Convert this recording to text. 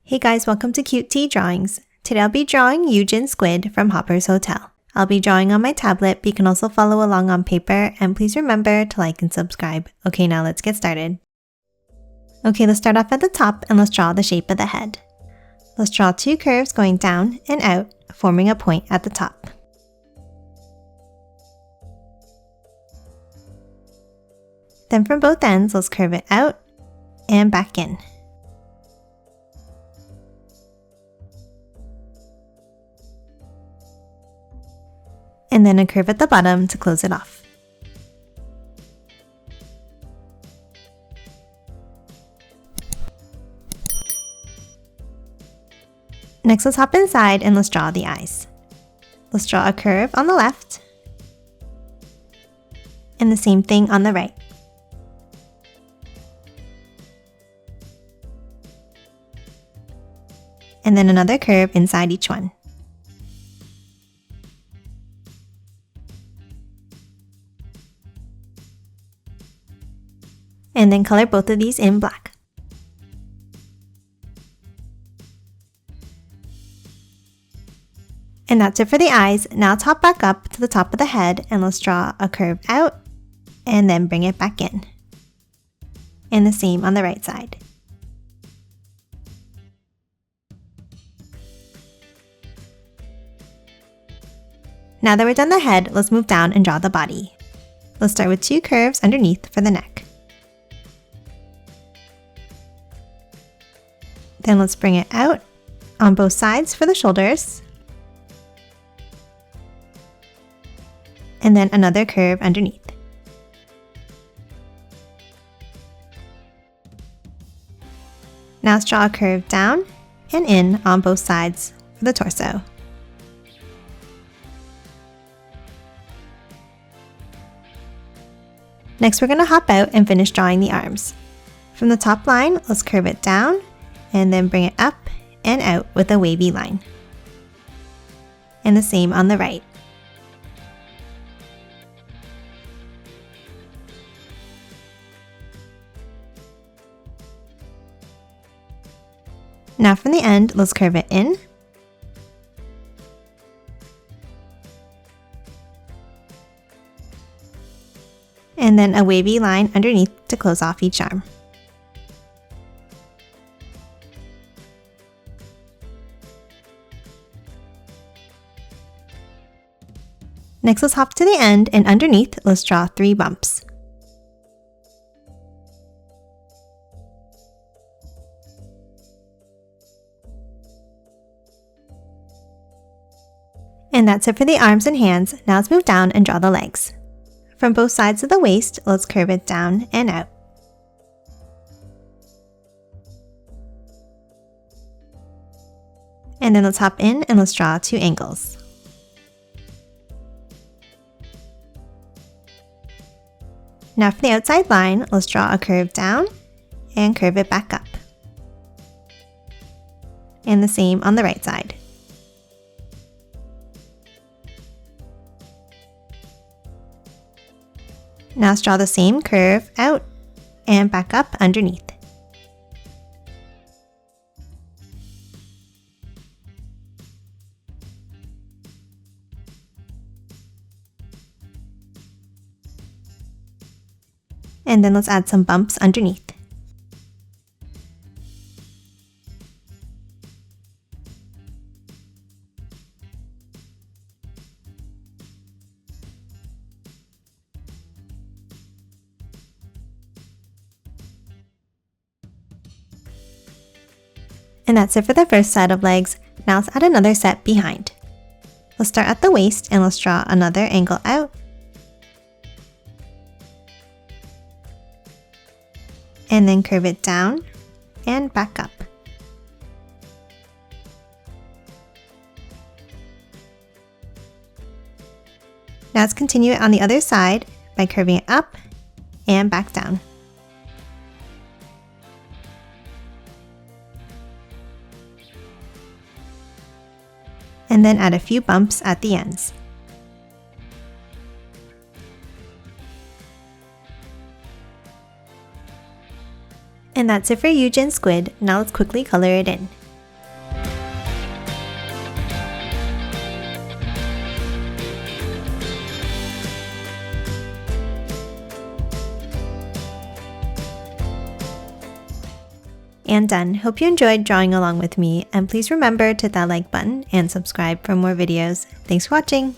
Hey guys, welcome to Cute Tea Drawings. Today I'll be drawing Yujin Squid from Hopper's Hotel. I'll be drawing on my tablet, but you can also follow along on paper, and please remember to like and subscribe. Okay, now let's get started. Okay, let's start off at the top and let's draw the shape of the head. Let's draw two curves going down and out, forming a point at the top. Then from both ends, let's curve it out and back in. And then a curve at the bottom to close it off. Next, let's hop inside and let's draw the eyes. Let's draw a curve on the left and the same thing on the right. And then another curve inside each one. And then color both of these in black. And that's it for the eyes. Now let's hop back up to the top of the head and let's draw a curve out and then bring it back in. And the same on the right side. Now that we're done the head, let's move down and draw the body. Let's start with two curves underneath for the neck. Then let's bring it out on both sides for the shoulders. And then another curve underneath. Now let's draw a curve down and in on both sides for the torso. Next, we're going to hop out and finish drawing the arms. From the top line, let's curve it down and then bring it up and out with a wavy line. And the same on the right. Now from the end, let's curve it in. And then a wavy line underneath to close off each arm. Next, let's hop to the end, and underneath, let's draw 3 bumps. And that's it for the arms and hands. Now let's move down and draw the legs. From both sides of the waist, let's curve it down and out. And then let's hop in and let's draw 2 angles. Now for the outside line, let's draw a curve down and curve it back up. And the same on the right side. Now let's draw the same curve out and back up underneath. And then let's add some bumps underneath. And that's it for the first set of legs. Now let's add another set behind. Let's start at the waist and let's draw another angle out. And then curve it down and back up. Now let's continue it on the other side by curving it up and back down. And then add a few bumps at the ends. And that's it for Yujin Squid. Now let's quickly color it in. And done. Hope you enjoyed drawing along with me, and please remember to hit that like button and subscribe for more videos. Thanks for watching!